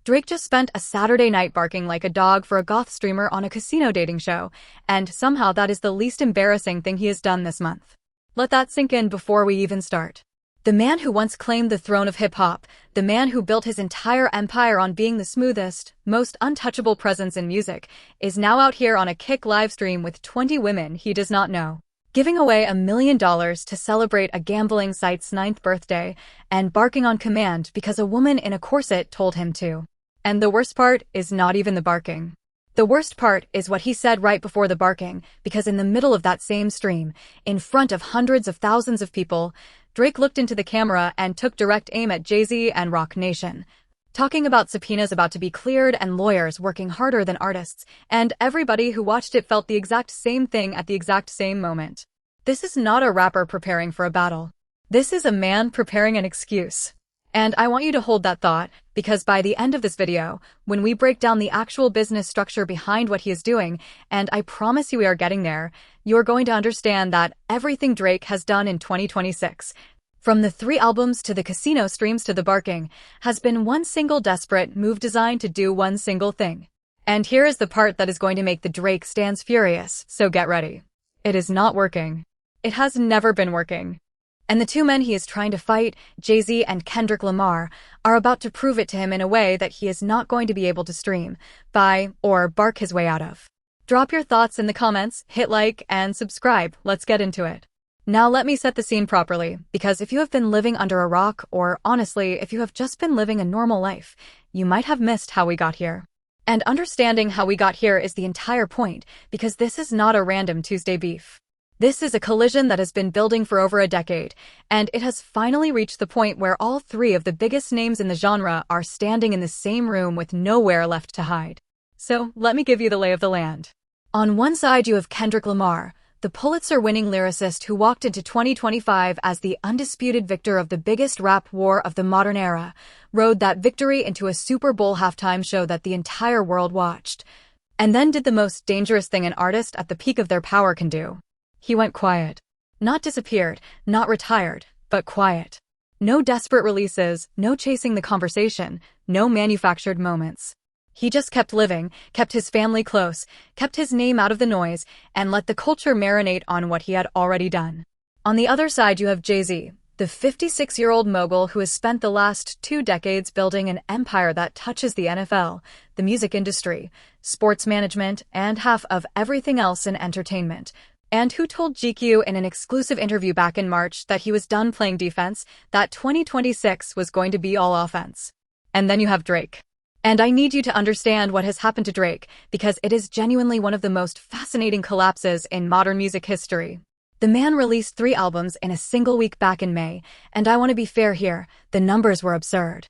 Drake just spent a Saturday night barking like a dog for a goth streamer on a casino dating show, and somehow that is the least embarrassing thing he has done this month. Let that sink in before we even start. The man who once claimed the throne of hip-hop, the man who built his entire empire on being the smoothest, most untouchable presence in music, is now out here on a Kick livestream with 20 women he does not know, giving away $1 million to celebrate a gambling site's 9th birthday, and barking on command because a woman in a corset told him to. And the worst part is not even the barking. The worst part is what he said right before the barking, because in the middle of that same stream, in front of hundreds of thousands of people, Drake looked into the camera and took direct aim at Jay-Z and Roc Nation, talking about subpoenas about to be cleared and lawyers working harder than artists, and everybody who watched it felt the exact same thing at the exact same moment. This is not a rapper preparing for a battle. This is a man preparing an excuse. And I want you to hold that thought, because by the end of this video, when we break down the actual business structure behind what he is doing, and I promise you we are getting there, you're going to understand that everything Drake has done in 2026, from the 3 albums to the casino streams to the barking, has been one single desperate move designed to do one single thing. And here is the part that is going to make the Drake stans furious, so get ready. It is not working. It has never been working. And the 2 men he is trying to fight, Jay-Z and Kendrick Lamar, are about to prove it to him in a way that he is not going to be able to stream, buy, or bark his way out of. Drop your thoughts in the comments, hit like, and subscribe. Let's get into it. Now let me set the scene properly, because if you have been living under a rock, or honestly, if you have just been living a normal life, you might have missed how we got here. And understanding how we got here is the entire point, because this is not a random Tuesday beef. This is a collision that has been building for over a decade, and it has finally reached the point where all 3 of the biggest names in the genre are standing in the same room with nowhere left to hide. So, let me give you the lay of the land. On one side you have Kendrick Lamar, the Pulitzer-winning lyricist who walked into 2025 as the undisputed victor of the biggest rap war of the modern era, rode that victory into a Super Bowl halftime show that the entire world watched, and then did the most dangerous thing an artist at the peak of their power can do. He went quiet. Not disappeared, not retired, but quiet. No desperate releases, no chasing the conversation, no manufactured moments. He just kept living, kept his family close, kept his name out of the noise, and let the culture marinate on what he had already done. On the other side you have Jay-Z, the 56-year-old mogul who has spent the last 2 decades building an empire that touches the NFL, the music industry, sports management, and half of everything else in entertainment, and who told GQ in an exclusive interview back in March that he was done playing defense, that 2026 was going to be all offense. And then you have Drake. And I need you to understand what has happened to Drake, because it is genuinely one of the most fascinating collapses in modern music history. The man released 3 albums in a single week back in May, and I want to be fair here, the numbers were absurd.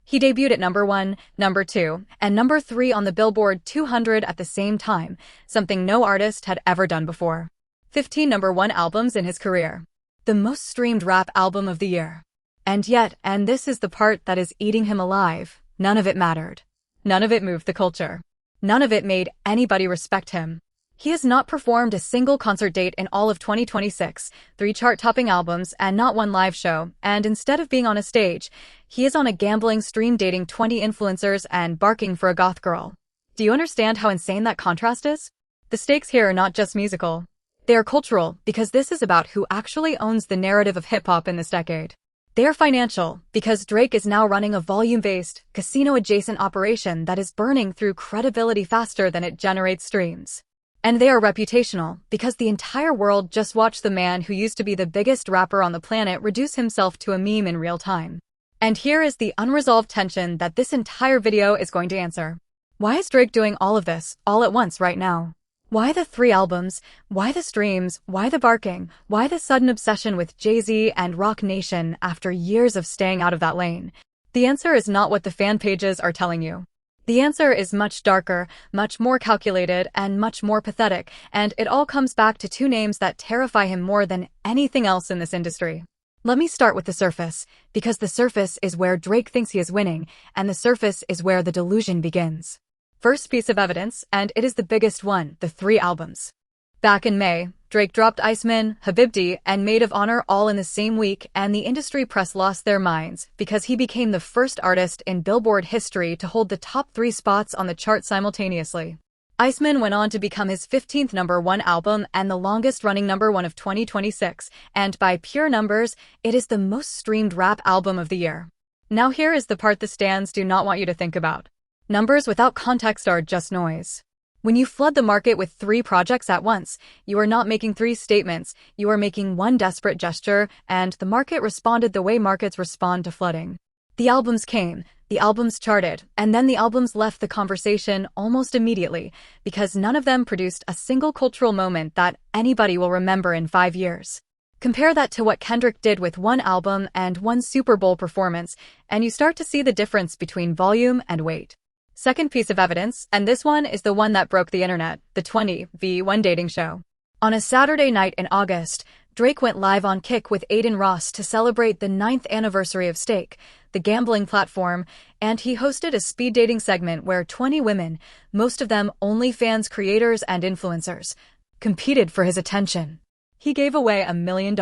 He debuted at number 1, number 2, and number 3 on the Billboard 200 at the same time, something no artist had ever done before. 15 number 1 albums in his career. The most streamed rap album of the year. And yet, and this is the part that is eating him alive, none of it mattered. None of it moved the culture. None of it made anybody respect him. He has not performed a single concert date in all of 2026, 3 chart-topping albums, and not 1 live show, and instead of being on a stage, he is on a gambling stream dating 20 influencers and barking for a goth girl. Do you understand how insane that contrast is? The stakes here are not just musical. They are cultural, because this is about who actually owns the narrative of hip-hop in this decade. They are financial, because Drake is now running a volume-based, casino-adjacent operation that is burning through credibility faster than it generates streams. And they are reputational, because the entire world just watched the man who used to be the biggest rapper on the planet reduce himself to a meme in real time. And here is the unresolved tension that this entire video is going to answer. Why is Drake doing all of this, all at once right now? Why the 3 albums? Why the streams? Why the barking? Why the sudden obsession with Jay-Z and Roc Nation after years of staying out of that lane? The answer is not what the fan pages are telling you. The answer is much darker, much more calculated, and much more pathetic, and it all comes back to 2 names that terrify him more than anything else in this industry. Let me start with the surface, because the surface is where Drake thinks he is winning, and the surface is where the delusion begins. First piece of evidence, and it is the biggest one, the 3 albums. Back in May, Drake dropped ICEMAN, Habibti, and Maid of Honor all in the same week, and the industry press lost their minds because he became the first artist in Billboard history to hold the top 3 spots on the chart simultaneously. ICEMAN went on to become his 15th #1 album and the longest-running #1 of 2026, and by pure numbers, it is the most streamed rap album of the year. Now here is the part the stans do not want you to think about. Numbers without context are just noise. When you flood the market with 3 projects at once, you are not making 3 statements, you are making one desperate gesture, and the market responded the way markets respond to flooding. The albums came, the albums charted, and then the albums left the conversation almost immediately, because none of them produced a single cultural moment that anybody will remember in 5 years. Compare that to what Kendrick did with 1 album and 1 Super Bowl performance, and you start to see the difference between volume and weight. Second piece of evidence, and this one is the one that broke the internet, the 20v1 dating show. On a Saturday night in August, Drake went live on Kick with Adin Ross to celebrate the 9th anniversary of Stake, the gambling platform, and he hosted a speed dating segment where 20 women, most of them OnlyFans creators and influencers, competed for his attention. He gave away $1 million.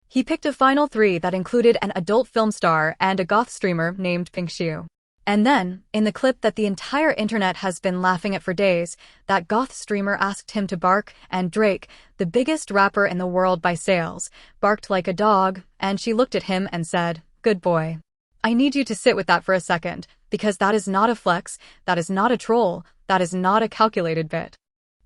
He picked a final 3 that included an adult film star and a goth streamer named Pink Shiu. And then, in the clip that the entire internet has been laughing at for days, that goth streamer asked him to bark, and Drake, the biggest rapper in the world by sales, barked like a dog, and she looked at him and said, "Good boy." I need you to sit with that for a second, because that is not a flex, that is not a troll, that is not a calculated bit.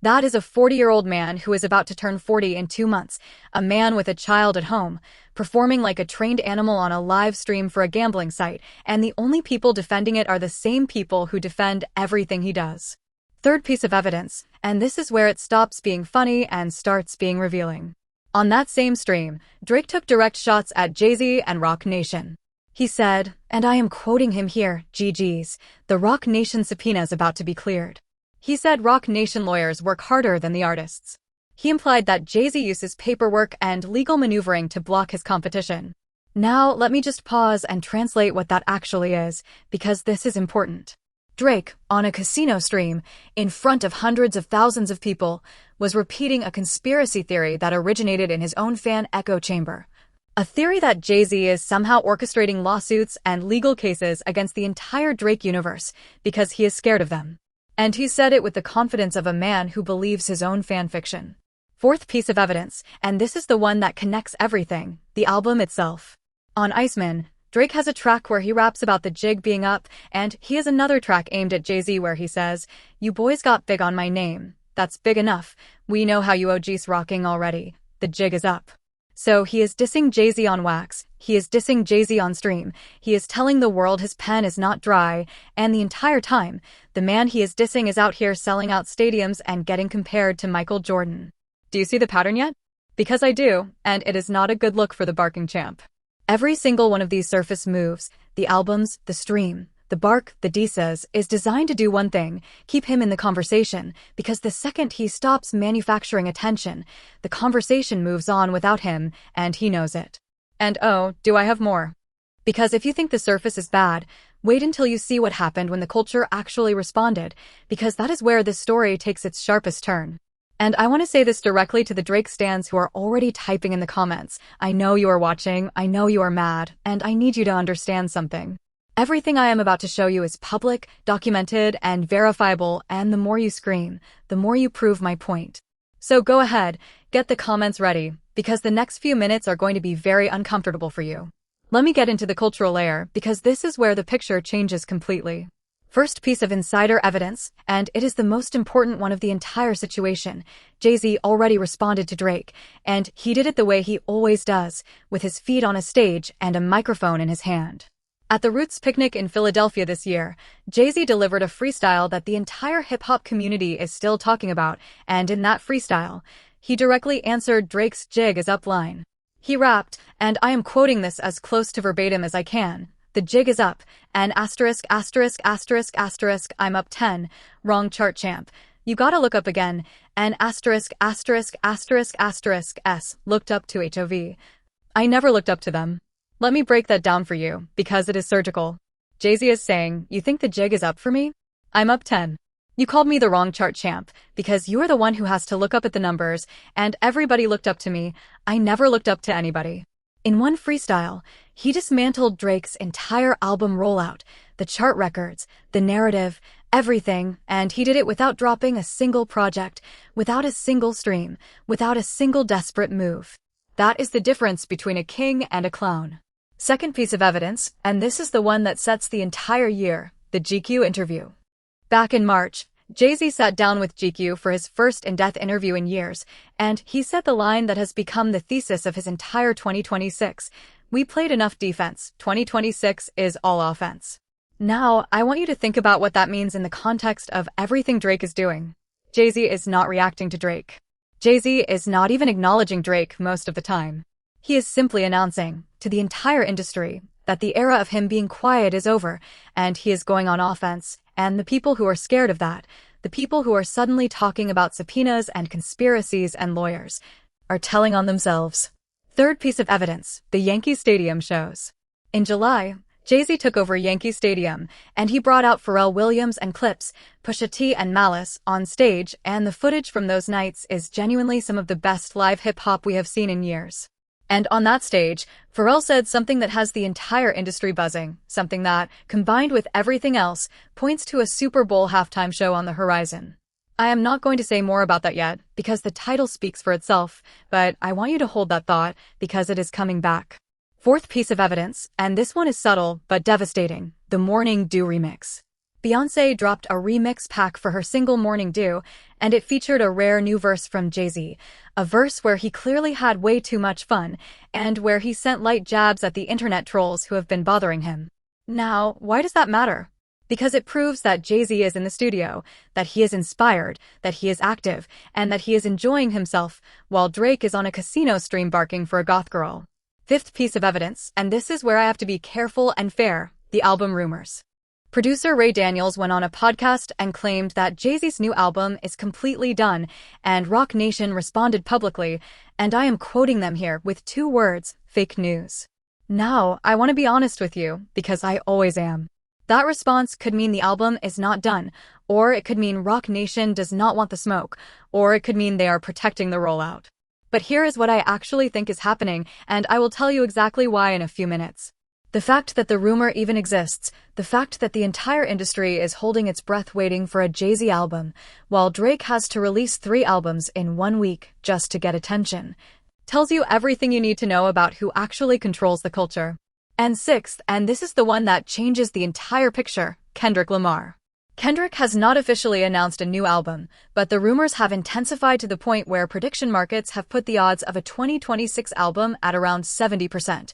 That is a 40-year-old man who is about to turn 40 in 2 months, a man with a child at home, performing like a trained animal on a live stream for a gambling site, and the only people defending it are the same people who defend everything he does. Third piece of evidence, and this is where it stops being funny and starts being revealing. On that same stream, Drake took direct shots at Jay-Z and Roc Nation. He said, and I am quoting him here, "GG's, the Roc Nation subpoena is about to be cleared." He said Roc Nation lawyers work harder than the artists. He implied that Jay-Z uses paperwork and legal maneuvering to block his competition. Now, let me just pause and translate what that actually is, because this is important. Drake, on a casino stream, in front of hundreds of thousands of people, was repeating a conspiracy theory that originated in his own fan echo chamber. A theory that Jay-Z is somehow orchestrating lawsuits and legal cases against the entire Drake universe because he is scared of them. And he said it with the confidence of a man who believes his own fan fiction. Fourth piece of evidence, and this is the one that connects everything, the album itself. On ICEMAN, Drake has a track where he raps about the jig being up, and he has another track aimed at Jay-Z where he says, "You boys got big on my name. That's big enough. We know how you OGs rocking already. The jig is up." So he is dissing Jay-Z on wax, he is dissing Jay-Z on stream, he is telling the world his pen is not dry, and the entire time, the man he is dissing is out here selling out stadiums and getting compared to Michael Jordan. Do you see the pattern yet? Because I do, and it is not a good look for the barking champ. Every single one of these surface moves, the albums, the stream, the bark, the disses, is designed to do one thing, keep him in the conversation, because the second he stops manufacturing attention, the conversation moves on without him, and he knows it. And oh, do I have more? Because if you think the surface is bad, wait until you see what happened when the culture actually responded, because that is where this story takes its sharpest turn. And I want to say this directly to the Drake stans who are already typing in the comments. I know you are watching, I know you are mad, and I need you to understand something. Everything I am about to show you is public, documented, and verifiable, and the more you scream, the more you prove my point. So go ahead, get the comments ready, because the next few minutes are going to be very uncomfortable for you. Let me get into the cultural layer, because this is where the picture changes completely. First piece of insider evidence, and it is the most important one of the entire situation. Jay-Z already responded to Drake, and he did it the way he always does, with his feet on a stage and a microphone in his hand. At the Roots picnic in Philadelphia this year, Jay-Z delivered a freestyle that the entire hip-hop community is still talking about, and in that freestyle, he directly answered Drake's "Jig is up" line. He rapped, and I am quoting this as close to verbatim as I can, "The jig is up, and asterisk asterisk asterisk asterisk I'm up 10, wrong chart champ. You gotta look up again, and asterisk asterisk asterisk asterisk s looked up to HOV. I never looked up to them." Let me break that down for you, because it is surgical. Jay-Z is saying, you think the jig is up for me? I'm up 10. You called me the wrong chart champ, because you are the one who has to look up at the numbers, and everybody looked up to me. I never looked up to anybody. In one freestyle, he dismantled Drake's entire album rollout, the chart records, the narrative, everything, and he did it without dropping a single project, without a single stream, without a single desperate move. That is the difference between a king and a clown. Second piece of evidence, and this is the one that sets the entire year, the GQ interview. Back in March, Jay-Z sat down with GQ for his first in-depth interview in years, and he said the line that has become the thesis of his entire 2026. We played enough defense. 2026 is all offense. Now, I want you to think about what that means in the context of everything Drake is doing. Jay-Z is not reacting to Drake. Jay-Z is not even acknowledging Drake most of the time. He is simply announcing, to the entire industry, that the era of him being quiet is over, and he is going on offense, and the people who are scared of that, the people who are suddenly talking about subpoenas and conspiracies and lawyers, are telling on themselves. Third piece of evidence, the Yankee Stadium shows. In July, Jay-Z took over Yankee Stadium, and he brought out Pharrell Williams and Clips, Pusha T and Malice on stage, and the footage from those nights is genuinely some of the best live hip-hop we have seen in years. And on that stage, Pharrell said something that has the entire industry buzzing, something that, combined with everything else, points to a Super Bowl halftime show on the horizon. I am not going to say more about that yet, because the title speaks for itself, but I want you to hold that thought, because it is coming back. Fourth piece of evidence, and this one is subtle but devastating, the Morning Dew remix. Beyoncé dropped a remix pack for her single Morning Dew, and it featured a rare new verse from Jay-Z, a verse where he clearly had way too much fun, and where he sent light jabs at the internet trolls who have been bothering him. Now, why does that matter? Because it proves that Jay-Z is in the studio, that he is inspired, that he is active, and that he is enjoying himself, while Drake is on a casino stream barking for a goth girl. Fifth piece of evidence, and this is where I have to be careful and fair, the album rumors. Producer Ray Daniels went on a podcast and claimed that Jay-Z's new album is completely done, and Roc Nation responded publicly, and I am quoting them here with 2 words, fake news. Now, I want to be honest with you, because I always am. That response could mean the album is not done, or it could mean Roc Nation does not want the smoke, or it could mean they are protecting the rollout. But here is what I actually think is happening, and I will tell you exactly why in a few minutes. The fact that the rumor even exists, the fact that the entire industry is holding its breath waiting for a Jay-Z album, while Drake has to release 3 albums in 1 week just to get attention, tells you everything you need to know about who actually controls the culture. And sixth, and this is the one that changes the entire picture, Kendrick Lamar. Kendrick has not officially announced a new album, but the rumors have intensified to the point where prediction markets have put the odds of a 2026 album at around 70%.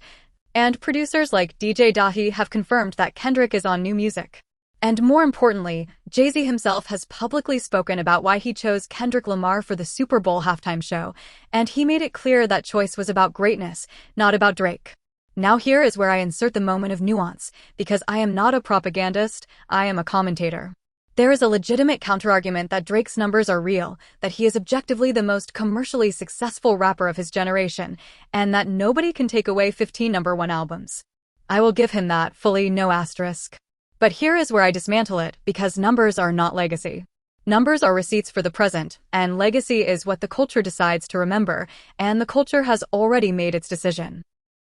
And producers like DJ Dahi have confirmed that Kendrick is on new music. And more importantly, Jay-Z himself has publicly spoken about why he chose Kendrick Lamar for the Super Bowl halftime show, and he made it clear that choice was about greatness, not about Drake. Now here is where I insert the moment of nuance, because I am not a propagandist, I am a commentator. There is a legitimate counterargument that Drake's numbers are real, that he is objectively the most commercially successful rapper of his generation, and that nobody can take away 15 #1 albums. I will give him that, fully no asterisk. But here is where I dismantle it, because numbers are not legacy. Numbers are receipts for the present, and legacy is what the culture decides to remember, and the culture has already made its decision.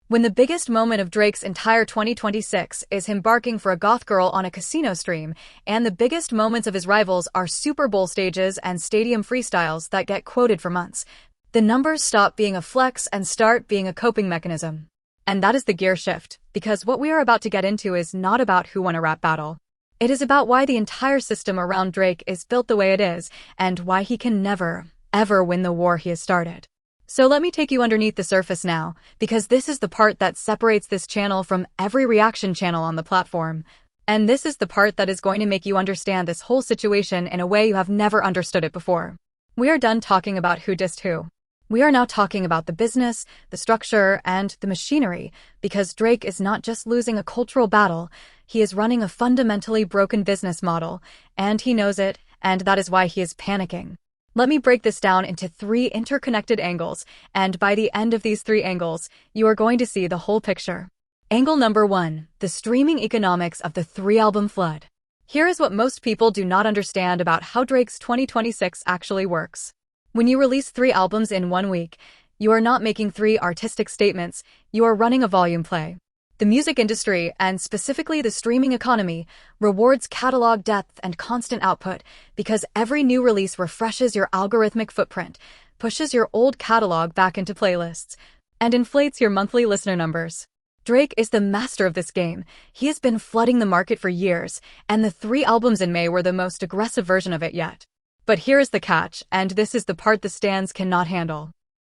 When the biggest moment of Drake's entire 2026 is him barking for a goth girl on a casino stream, and the biggest moments of his rivals are Super Bowl stages and stadium freestyles that get quoted for months, the numbers stop being a flex and start being a coping mechanism. And that is the gear shift, because what we are about to get into is not about who won a rap battle. It is about why the entire system around Drake is built the way it is, and why he can never, ever win the war he has started. So let me take you underneath the surface now, because this is the part that separates this channel from every reaction channel on the platform. And this is the part that is going to make you understand this whole situation in a way you have never understood it before. We are done talking about who dissed who. We are now talking about the business, the structure, and the machinery, because Drake is not just losing a cultural battle, he is running a fundamentally broken business model, and he knows it, and that is why he is panicking. Let me break this down into 3 interconnected angles, and by the end of these 3 angles, you are going to see the whole picture. Angle number 1, the streaming economics of the 3-album flood. Here is what most people do not understand about how Drake's 2026 actually works. When you release 3 albums in 1 week, you are not making 3 artistic statements, you are running a volume play. The music industry, and specifically the streaming economy, rewards catalog depth and constant output because every new release refreshes your algorithmic footprint, pushes your old catalog back into playlists, and inflates your monthly listener numbers. Drake is the master of this game. He has been flooding the market for years, and the 3 albums in May were the most aggressive version of it yet. But here is the catch, and this is the part the stands cannot handle.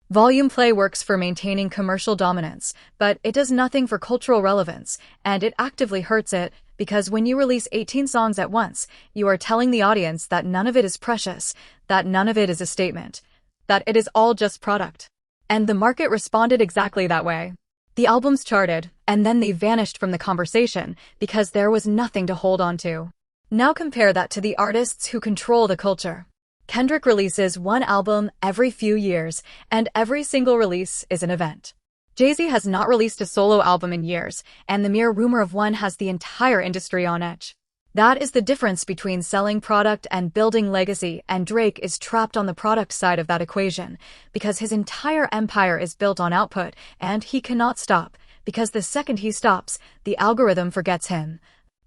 Volume play works for maintaining commercial dominance, but it does nothing for cultural relevance, and it actively hurts it, because when you release 18 songs at once, you are telling the audience that none of it is precious, that none of it is a statement, that it is all just product. And the market responded exactly that way. The albums charted, and then they vanished from the conversation because there was nothing to hold on to. Now compare that to the artists who control the culture. Kendrick releases 1 album every few years, and every single release is an event. Jay-Z has not released a solo album in years, and the mere rumor of one has the entire industry on edge. That is the difference between selling product and building legacy, and Drake is trapped on the product side of that equation, because his entire empire is built on output, and he cannot stop, because the second he stops, the algorithm forgets him.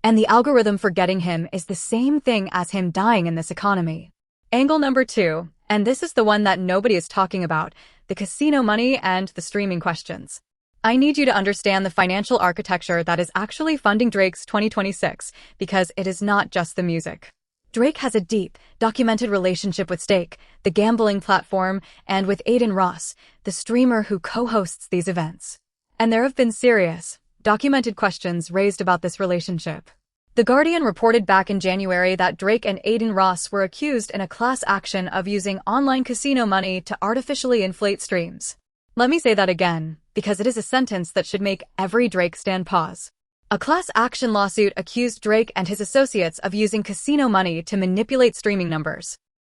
And the algorithm forgetting him is the same thing as him dying in this economy. Angle number 2, and this is the one that nobody is talking about, the casino money and the streaming questions. I need you to understand the financial architecture that is actually funding Drake's 2026, because it is not just the music. Drake has a deep, documented relationship with Stake, the gambling platform, and with Adin Ross, the streamer who co-hosts these events. And there have been serious, documented questions raised about this relationship. The Guardian reported back in January that Drake and Adin Ross were accused in a class action of using online casino money to artificially inflate streams. Let me say that again, because it is a sentence that should make every Drake stan pause. A class action lawsuit accused Drake and his associates of using casino money to manipulate streaming numbers.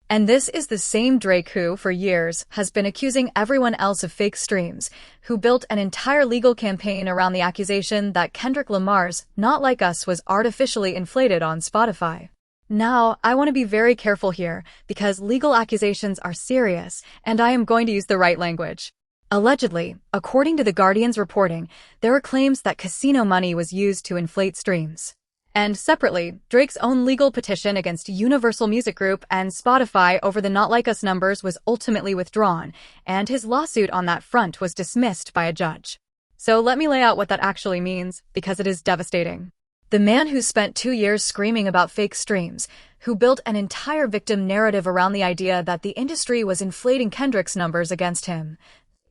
And this is the same Drake who, for years, has been accusing everyone else of fake streams, who built an entire legal campaign around the accusation that Kendrick Lamar's Not Like Us was artificially inflated on Spotify. Now, I want to be very careful here, because legal accusations are serious, and I am going to use the right language. Allegedly, according to The Guardian's reporting, there are claims that casino money was used to inflate streams. And separately, Drake's own legal petition against Universal Music Group and Spotify over the Not Like Us numbers was ultimately withdrawn, and his lawsuit on that front was dismissed by a judge. So let me lay out what that actually means, because it is devastating. The man who spent 2 years screaming about fake streams, who built an entire victim narrative around the idea that the industry was inflating Kendrick's numbers against him,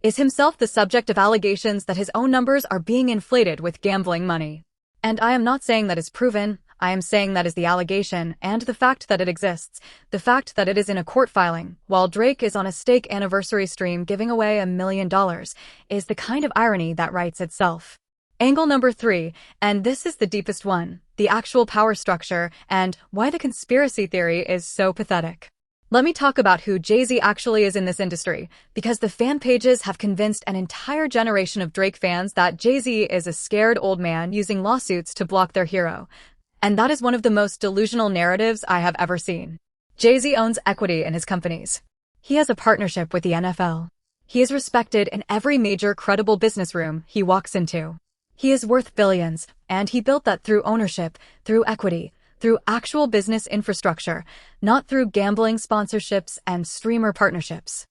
is himself the subject of allegations that his own numbers are being inflated with gambling money. And I am not saying that is proven, I am saying that is the allegation, and the fact that it exists, the fact that it is in a court filing, while Drake is on a Stake anniversary stream giving away $1 million, is the kind of irony that writes itself. Angle number 3, and this is the deepest one, the actual power structure, and why the conspiracy theory is so pathetic. Let me talk about who Jay-Z actually is in this industry, because the fan pages have convinced an entire generation of Drake fans that Jay-Z is a scared old man using lawsuits to block their hero. And that is one of the most delusional narratives I have ever seen. Jay-Z owns equity in his companies. He has a partnership with the NFL. He is respected in every major credible business room he walks into. He is worth billions, and he built that through ownership, through equity, through actual business infrastructure, not through gambling sponsorships and streamer partnerships.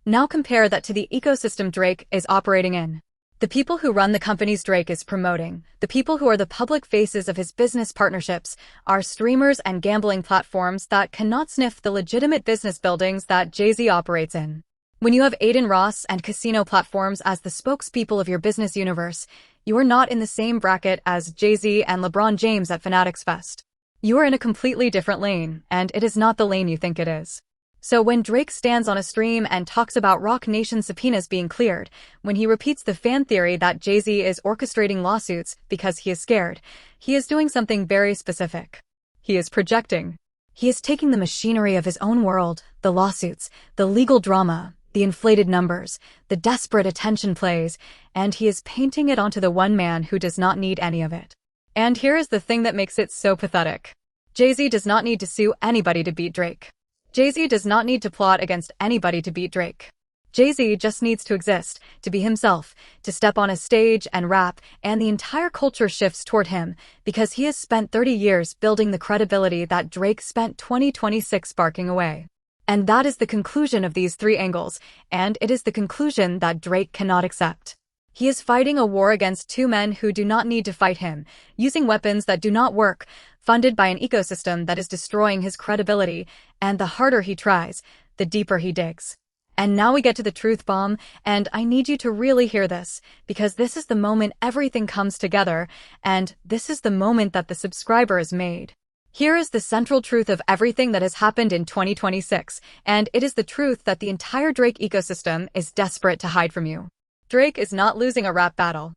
Now compare that to the ecosystem Drake is operating in. The people who run the companies Drake is promoting, the people who are the public faces of his business partnerships, are streamers and gambling platforms that cannot sniff the legitimate business buildings that Jay-Z operates in. When you have Adin Ross and casino platforms as the spokespeople of your business universe, you are not in the same bracket as Jay-Z and LeBron James at Fanatics Fest. You are in a completely different lane, and it is not the lane you think it is. So when Drake stands on a stream and talks about Roc Nation subpoenas being cleared, when he repeats the fan theory that Jay-Z is orchestrating lawsuits because he is scared, he is doing something very specific. He is projecting. He is taking the machinery of his own world, the lawsuits, the legal drama, the inflated numbers, the desperate attention plays, and he is painting it onto the one man who does not need any of it. And here is the thing that makes it so pathetic. Jay-Z does not need to sue anybody to beat Drake. Jay-Z does not need to plot against anybody to beat Drake. Jay-Z just needs to exist, to be himself, to step on a stage and rap, and the entire culture shifts toward him because he has spent 30 years building the credibility that Drake spent 2026 barking away. And that is the conclusion of these three angles, and it is the conclusion that Drake cannot accept. He is fighting a war against two men who do not need to fight him, using weapons that do not work, funded by an ecosystem that is destroying his credibility, and the harder he tries, the deeper he digs. And now we get to the truth bomb, and I need you to really hear this, because this is the moment everything comes together, and this is the moment that the subscriber is made. Here is the central truth of everything that has happened in 2026, and it is the truth that the entire Drake ecosystem is desperate to hide from you. Drake is not losing a rap battle.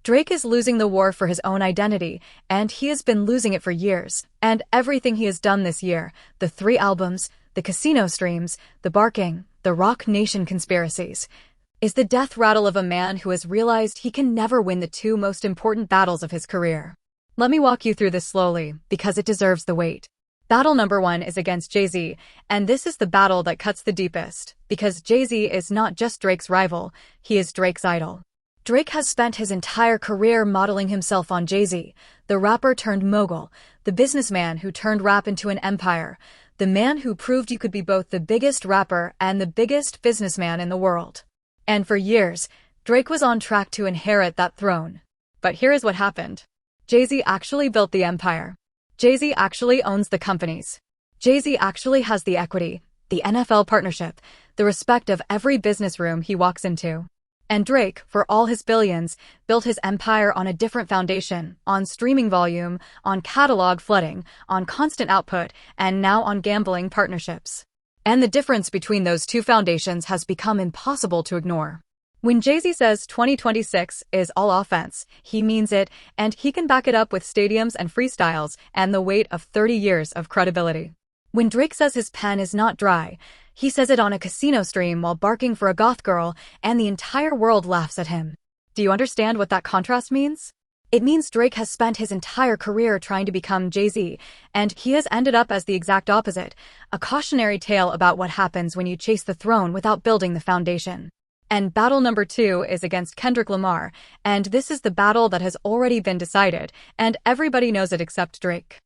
Drake is losing the war for his own identity, and he has been losing it for years. And everything he has done this year, the 3 albums, the casino streams, the barking, the Roc Nation conspiracies, is the death rattle of a man who has realized he can never win the 2 most important battles of his career. Let me walk you through this slowly, because it deserves the wait. Battle number 1 is against Jay-Z, and this is the battle that cuts the deepest, because Jay-Z is not just Drake's rival, he is Drake's idol. Drake has spent his entire career modeling himself on Jay-Z, the rapper turned mogul, the businessman who turned rap into an empire, the man who proved you could be both the biggest rapper and the biggest businessman in the world. And for years, Drake was on track to inherit that throne. But here is what happened. Jay-Z actually built the empire. Jay-Z actually owns the companies. Jay-Z actually has the equity, the NFL partnership, the respect of every business room he walks into. And Drake, for all his billions, built his empire on a different foundation, on streaming volume, on catalog flooding, on constant output, and now on gambling partnerships. And the difference between those 2 foundations has become impossible to ignore. When Jay-Z says 2026 is all offense, he means it, and he can back it up with stadiums and freestyles and the weight of 30 years of credibility. When Drake says his pen is not dry, he says it on a casino stream while barking for a goth girl, and the entire world laughs at him. Do you understand what that contrast means? It means Drake has spent his entire career trying to become Jay-Z, and he has ended up as the exact opposite, a cautionary tale about what happens when you chase the throne without building the foundation. And battle number 2 is against Kendrick Lamar, and this is the battle that has already been decided, and everybody knows it except Drake.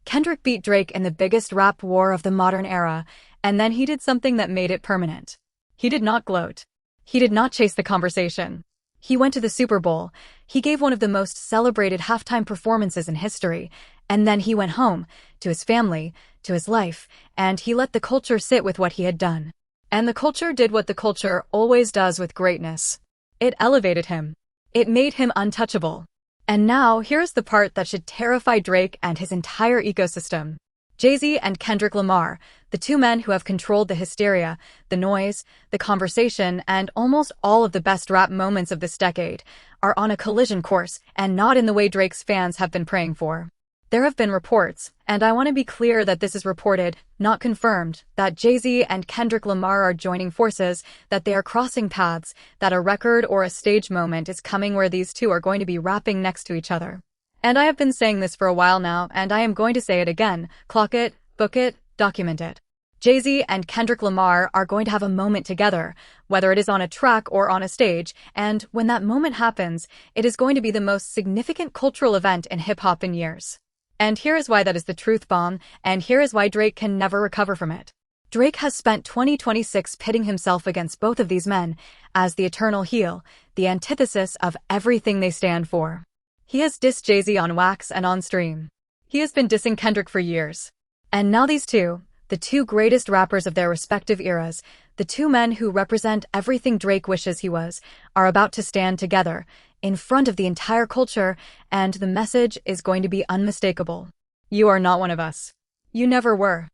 Kendrick beat Drake in the biggest rap war of the modern era, and then he did something that made it permanent. He did not gloat. He did not chase the conversation. He went to the Super Bowl, he gave one of the most celebrated halftime performances in history, and then he went home, to his family, to his life, and he let the culture sit with what he had done. And the culture did what the culture always does with greatness. It elevated him. It made him untouchable. And now, here's the part that should terrify Drake and his entire ecosystem. Jay-Z and Kendrick Lamar, the 2 men who have controlled the hysteria, the noise, the conversation, and almost all of the best rap moments of this decade, are on a collision course, and not in the way Drake's fans have been praying for. There have been reports, and I want to be clear that this is reported, not confirmed, that Jay-Z and Kendrick Lamar are joining forces, that they are crossing paths, that a record or a stage moment is coming where these 2 are going to be rapping next to each other. And I have been saying this for a while now, and I am going to say it again. Clock it, book it, document it. Jay-Z and Kendrick Lamar are going to have a moment together, whether it is on a track or on a stage, and when that moment happens, it is going to be the most significant cultural event in hip-hop in years. And here is why that is the truth bomb, and here is why Drake can never recover from it. Drake has spent 2026 pitting himself against both of these men as the eternal heel, the antithesis of everything they stand for. He has dissed Jay-Z on wax and on stream. He has been dissing Kendrick for years. And now these 2, the 2 greatest rappers of their respective eras, the 2 men who represent everything Drake wishes he was, are about to stand together, in front of the entire culture, and the message is going to be unmistakable. You are not one of us. You never were.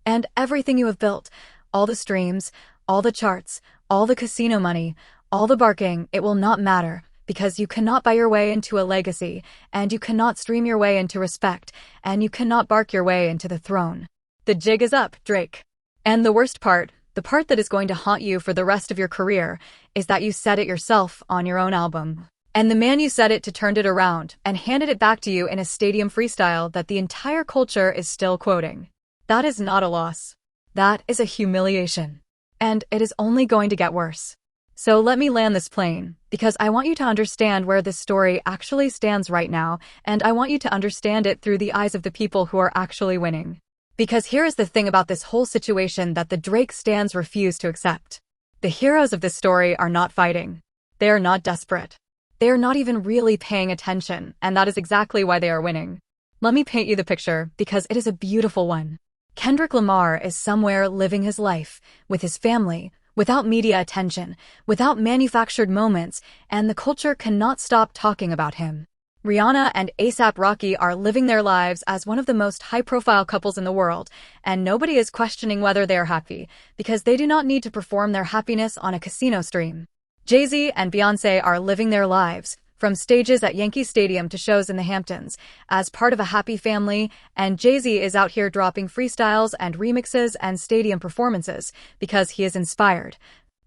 And everything you have built, all the streams, all the charts, all the casino money, all the barking, it will not matter, because you cannot buy your way into a legacy, and you cannot stream your way into respect, and you cannot bark your way into the throne. The jig is up, Drake. And the worst part, the part that is going to haunt you for the rest of your career, is that you said it yourself on your own album. And the man you said it to turned it around and handed it back to you in a stadium freestyle that the entire culture is still quoting. That is not a loss. That is a humiliation. And it is only going to get worse. So let me land this plane, because I want you to understand where this story actually stands right now, and I want you to understand it through the eyes of the people who are actually winning. Because here is the thing about this whole situation that the Drake stans refuse to accept. The heroes of this story are not fighting. They are not desperate. They are not even really paying attention, and that is exactly why they are winning. Let me paint you the picture, because it is a beautiful one. Kendrick Lamar is somewhere living his life, with his family, without media attention, without manufactured moments, and the culture cannot stop talking about him. Rihanna and A$AP Rocky are living their lives as one of the most high-profile couples in the world, and nobody is questioning whether they are happy, because they do not need to perform their happiness on a casino stream. Jay-Z and Beyoncé are living their lives, from stages at Yankee Stadium to shows in the Hamptons, as part of a happy family, and Jay-Z is out here dropping freestyles and remixes and stadium performances because he is inspired,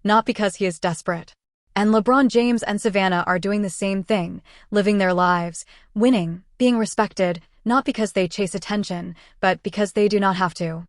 not because he is desperate. And LeBron James and Savannah are doing the same thing, living their lives, winning, being respected, not because they chase attention, but because they do not have to.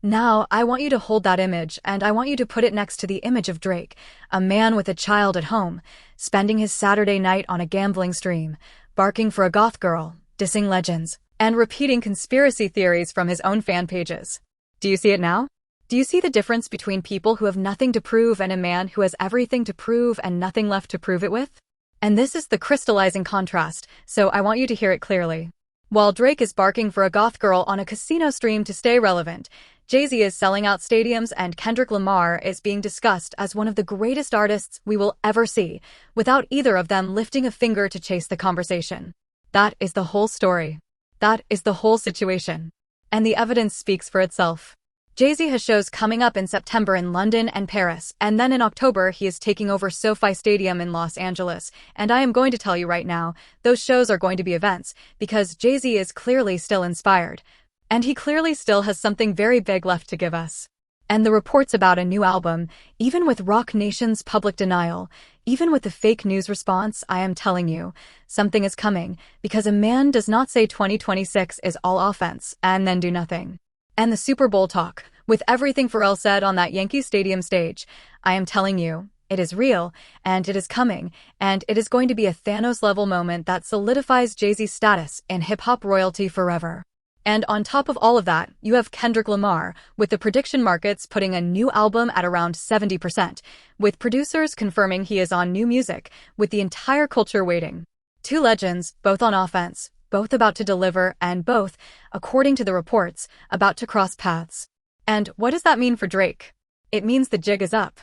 Now, I want you to hold that image, and I want you to put it next to the image of Drake, a man with a child at home, spending his Saturday night on a gambling stream, barking for a goth girl, dissing legends, and repeating conspiracy theories from his own fan pages. Do you see it now? Do you see the difference between people who have nothing to prove and a man who has everything to prove and nothing left to prove it with? And this is the crystallizing contrast, so I want you to hear it clearly. While Drake is barking for a goth girl on a casino stream to stay relevant, Jay-Z is selling out stadiums and Kendrick Lamar is being discussed as one of the greatest artists we will ever see, without either of them lifting a finger to chase the conversation. That is the whole story. That is the whole situation. And the evidence speaks for itself. Jay-Z has shows coming up in September in London and Paris, and then in October he is taking over SoFi Stadium in Los Angeles, and I am going to tell you right now, those shows are going to be events, because Jay-Z is clearly still inspired. And he clearly still has something very big left to give us. And the reports about a new album, even with Roc Nation's public denial, even with the fake news response, I am telling you, something is coming, because a man does not say 2026 is all offense and then do nothing. And the Super Bowl talk, with everything Pharrell said on that Yankee Stadium stage, I am telling you, it is real, and it is coming, and it is going to be a Thanos-level moment that solidifies Jay-Z's status in hip-hop royalty forever. And on top of all of that, you have Kendrick Lamar, with the prediction markets putting a new album at around 70%, with producers confirming he is on new music, with the entire culture waiting. Two legends, both on offense, both about to deliver, and both, according to the reports, about to cross paths. And what does that mean for Drake? It means the jig is up.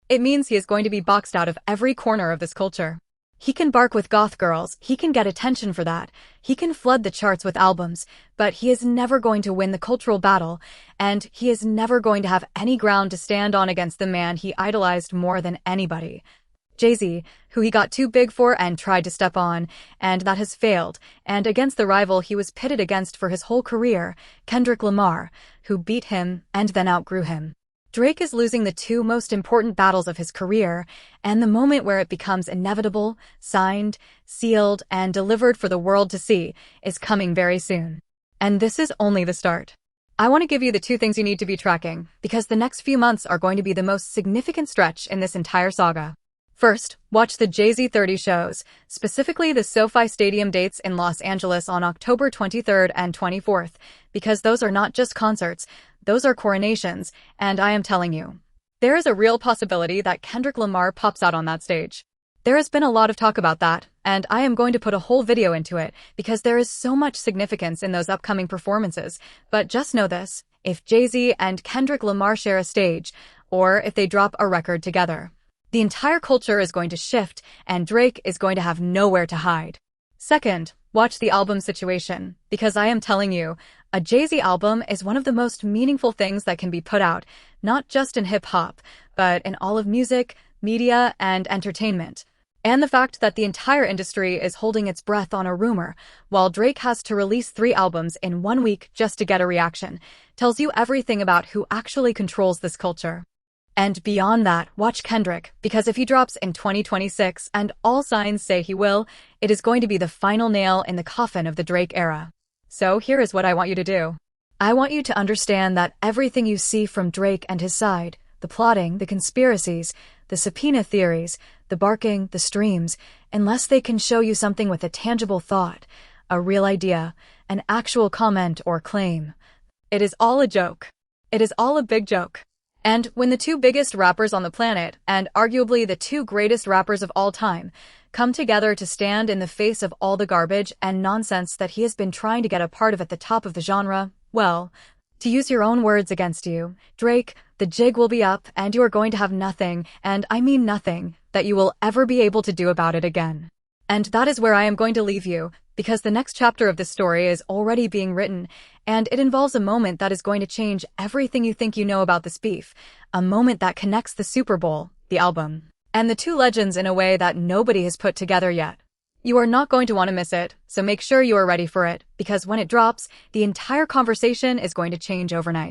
It means he is going to be boxed out of every corner of this culture. He can bark with goth girls, he can get attention for that, he can flood the charts with albums, but he is never going to win the cultural battle, and he is never going to have any ground to stand on against the man he idolized more than anybody. Jay-Z, who he got too big for and tried to step on, and that has failed, and against the rival he was pitted against for his whole career, Kendrick Lamar, who beat him and then outgrew him. Drake is losing the two most important battles of his career, and the moment where it becomes inevitable, signed, sealed, and delivered for the world to see is coming very soon. And this is only the start. I want to give you the two things you need to be tracking, because the next few months are going to be the most significant stretch in this entire saga. First, watch the Jay-Z 30 shows, specifically the SoFi Stadium dates in Los Angeles on October 23rd and 24th, because those are not just concerts, those are coronations, and I am telling you, there is a real possibility that Kendrick Lamar pops out on that stage. There has been a lot of talk about that, and I am going to put a whole video into it, because there is so much significance in those upcoming performances, but just know this, if Jay-Z and Kendrick Lamar share a stage, or if they drop a record together, the entire culture is going to shift, and Drake is going to have nowhere to hide. Second, watch the album situation, because I am telling you, a Jay-Z album is one of the most meaningful things that can be put out, not just in hip-hop, but in all of music, media, and entertainment. And the fact that the entire industry is holding its breath on a rumor, while Drake has to release 3 albums in 1 week just to get a reaction, tells you everything about who actually controls this culture. And beyond that, watch Kendrick, because if he drops in 2026, and all signs say he will, it is going to be the final nail in the coffin of the Drake era. So here is what I want you to do. I want you to understand that everything you see from Drake and his side, the plotting, the conspiracies, the subpoena theories, the barking, the streams, unless they can show you something with a tangible thought, a real idea, an actual comment or claim, it is all a joke. It is all a big joke. And when the two biggest rappers on the planet, and arguably the two greatest rappers of all time, come together to stand in the face of all the garbage and nonsense that he has been trying to get a part of at the top of the genre, well, to use your own words against you, Drake, the jig will be up and you are going to have nothing, and I mean nothing, that you will ever be able to do about it again. And that is where I am going to leave you, because the next chapter of this story is already being written, and it involves a moment that is going to change everything you think you know about this beef, a moment that connects the Super Bowl, the album, and the two legends in a way that nobody has put together yet. You are not going to want to miss it, so make sure you are ready for it, because when it drops, the entire conversation is going to change overnight.